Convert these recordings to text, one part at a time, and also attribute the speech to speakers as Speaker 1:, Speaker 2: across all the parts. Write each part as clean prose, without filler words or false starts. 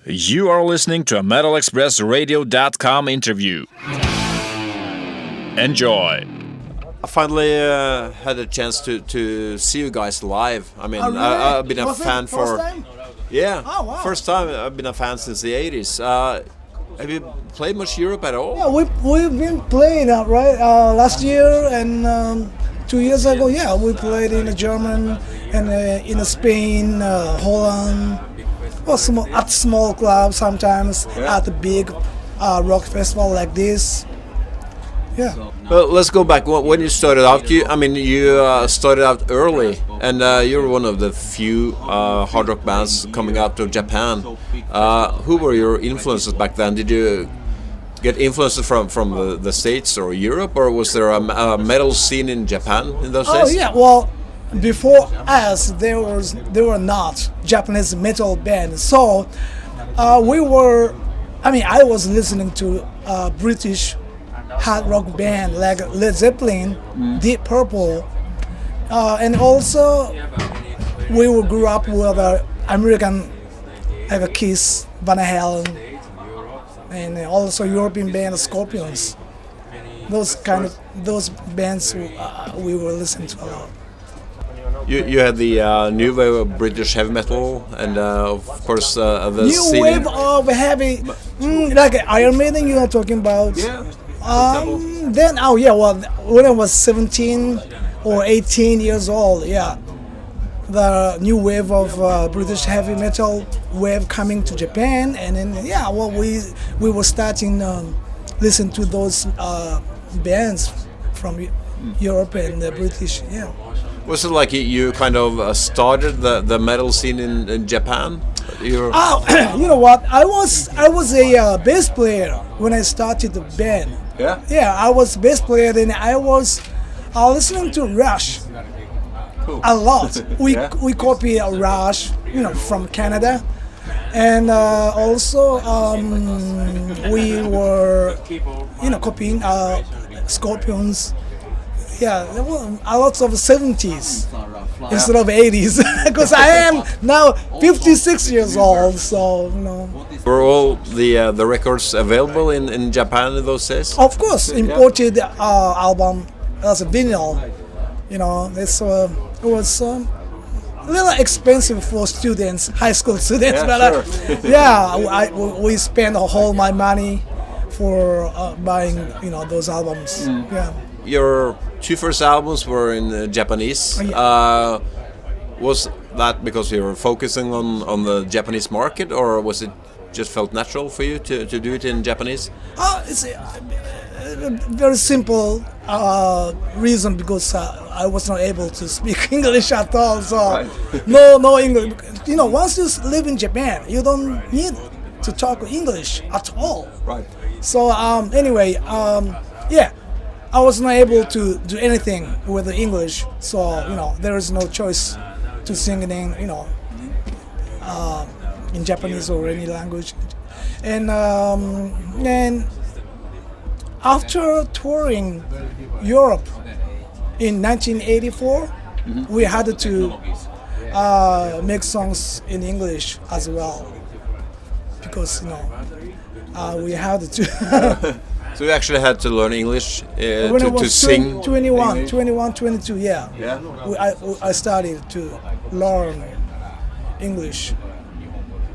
Speaker 1: You are listening to a MetalExpressRadio.com interview. Enjoy. I finally had a chance to see you guys live. I mean,
Speaker 2: Oh, really?
Speaker 1: I've been a
Speaker 2: Was it
Speaker 1: fan
Speaker 2: first
Speaker 1: for...
Speaker 2: time?
Speaker 1: Yeah,
Speaker 2: Oh, wow.
Speaker 1: first time. I've been a fan since the 80s. Have you played much Europe at all?
Speaker 2: Yeah, we've been playing right last year and 2 years ago. Yeah, we played in Germany and in Spain, Holland. Or at small clubs sometimes, at a big rock festival like this. Yeah.
Speaker 1: Well, let's go back. When you started out, you started out early, and you're one of the few hard rock bands coming out of Japan. Who were your influences back then? Did you get influences from the States or Europe, or was there a metal scene in Japan in those days?
Speaker 2: Oh yeah, well, before us there were not Japanese metal bands, so I was listening to British hard rock band like Led Zeppelin, Deep Purple, and also we grew up with American like Kiss, Van Halen, and also European band Scorpions. Those bands we were listening to a lot.
Speaker 1: You had the new wave of British heavy metal, and of course the
Speaker 2: New
Speaker 1: scene
Speaker 2: wave of heavy, like Iron Maiden you are talking about.
Speaker 1: Yeah.
Speaker 2: Then when I was 17 or 18 years old, yeah, the new wave of British heavy metal wave coming to Japan, and then we were starting listen to those bands from Europe and the British. Yeah.
Speaker 1: Was it like you kind of started the metal scene in Japan?
Speaker 2: You know what? I was a bass player when I started the band.
Speaker 1: Yeah.
Speaker 2: Yeah, I was bass player, and I was listening to Rush a lot. We copy Rush, from Canada, and also we were copying Scorpions. Yeah, there were a lot of 70s instead of 80s because I am now 56 years old, so
Speaker 1: Were all the records available in Japan in those days?
Speaker 2: Of course, imported album as a vinyl. It was a little expensive for students, high school students,
Speaker 1: Yeah,
Speaker 2: but we spent all my money for buying those albums. Yeah.
Speaker 1: Your two first albums were in Japanese. Was that because you were focusing on the Japanese market, or was it just felt natural for you to do it in Japanese?
Speaker 2: It's a very simple reason, because I was not able to speak English at all. So
Speaker 1: Right.
Speaker 2: no English. Once you live in Japan, you don't need to talk English at all.
Speaker 1: Right.
Speaker 2: So anyway, I was not able to do anything with the English. So there is no choice to sing in Japanese or any language. And after touring Europe in 1984, we had to make songs in English as well, because we had to.
Speaker 1: So you actually had to learn English
Speaker 2: When I
Speaker 1: to
Speaker 2: was
Speaker 1: sing?
Speaker 2: 21, 22, yeah.
Speaker 1: Yeah.
Speaker 2: I started to learn English.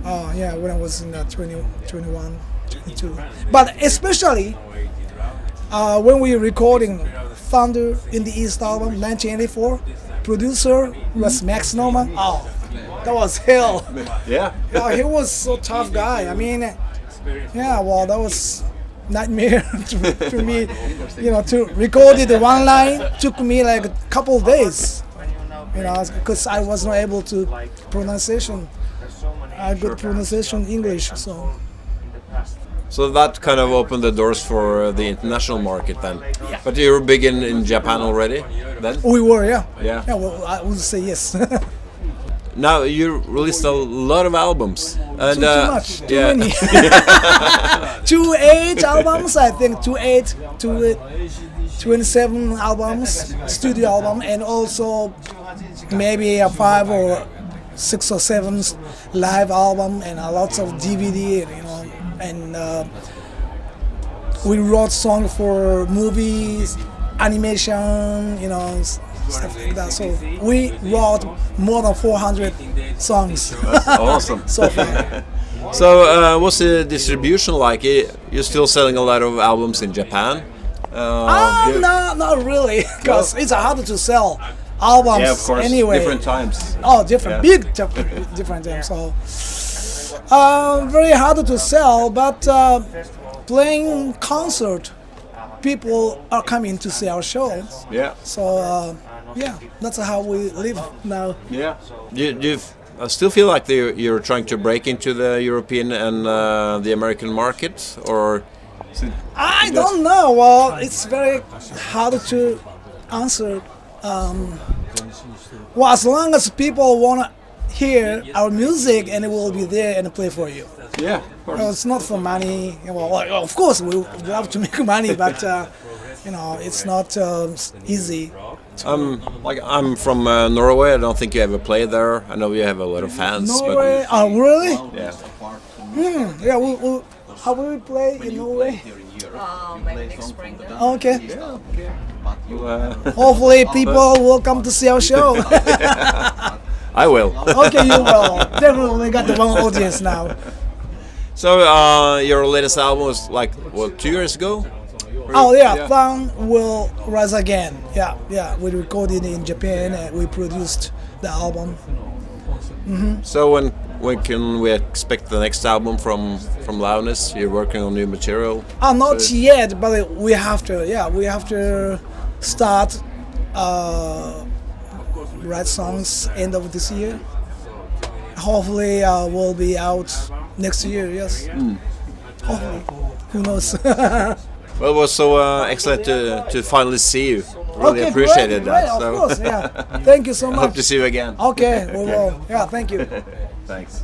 Speaker 2: When I was in 21, 22. But especially when we were recording Thunder in the East album, 1984, producer was Max Norman. Oh, that was hell.
Speaker 1: Yeah.
Speaker 2: He was so tough guy. I mean, that was nightmare to me. To record it one line took me like a couple of days. Because I was not able to good pronunciation English.
Speaker 1: So that kind of opened the doors for the international market then.
Speaker 2: Yeah.
Speaker 1: But you were big in Japan already then?
Speaker 2: We were, yeah.
Speaker 1: Yeah.
Speaker 2: Yeah, well, I would say yes.
Speaker 1: Now you released a lot of albums. And,
Speaker 2: Too much, too
Speaker 1: yeah.
Speaker 2: many. 28 albums, I think. 27 albums, studio album, and also maybe 5 or 6 or 7 live album and lots of DVD, you know, and we wrote songs for movies, animation, you know, stuff like that. So we wrote more than 400 songs.
Speaker 1: That's awesome.
Speaker 2: So far.
Speaker 1: So what's the distribution like? You're still selling a lot of albums in Japan?
Speaker 2: No, not really, because it's hard to sell albums
Speaker 1: Yeah, of course.
Speaker 2: anyway.
Speaker 1: Different times.
Speaker 2: Oh, different,
Speaker 1: Yeah.
Speaker 2: different times. So very hard to sell, but playing concert, people are coming to see our shows.
Speaker 1: Yeah.
Speaker 2: So yeah, that's how we live now.
Speaker 1: Yeah. Do you still feel like you're trying to break into the European and the American market, or?
Speaker 2: I don't know. Well, it's very hard to answer. Well, as long as people want to hear our music, and it will be there and play for you.
Speaker 1: Yeah, of course.
Speaker 2: Well, it's not for money. Well, of course, we would love to make money, but you know, it's not easy.
Speaker 1: I'm from Norway. I don't think you ever played there. I know you have a lot of fans.
Speaker 2: Norway? Oh, really?
Speaker 1: Yeah.
Speaker 2: Yeah. How will we play in Norway?
Speaker 3: Maybe next spring then.
Speaker 2: Okay.
Speaker 1: You,
Speaker 2: Hopefully, people will come to see our show.
Speaker 1: I will.
Speaker 2: Okay, you will. Definitely got the one audience now.
Speaker 1: So your latest album was like what, 2 years ago?
Speaker 2: Oh yeah, Fun Will Rise Again. Yeah. We recorded in Japan and we produced the album.
Speaker 1: So when can we expect the next album from Loudness? You're working on new material.
Speaker 2: Not yet, but we have to. Yeah, we have to start write songs end of this year. Hopefully, we'll be out next year. Yes. Hopefully. Who knows?
Speaker 1: Well, it was so excellent to finally see you. Really
Speaker 2: Okay,
Speaker 1: appreciated
Speaker 2: great,
Speaker 1: that.
Speaker 2: Of
Speaker 1: So
Speaker 2: course, yeah. Thank you so
Speaker 1: I hope
Speaker 2: much.
Speaker 1: to see you again.
Speaker 2: Okay, we will. Yeah, thank you.
Speaker 1: Thanks.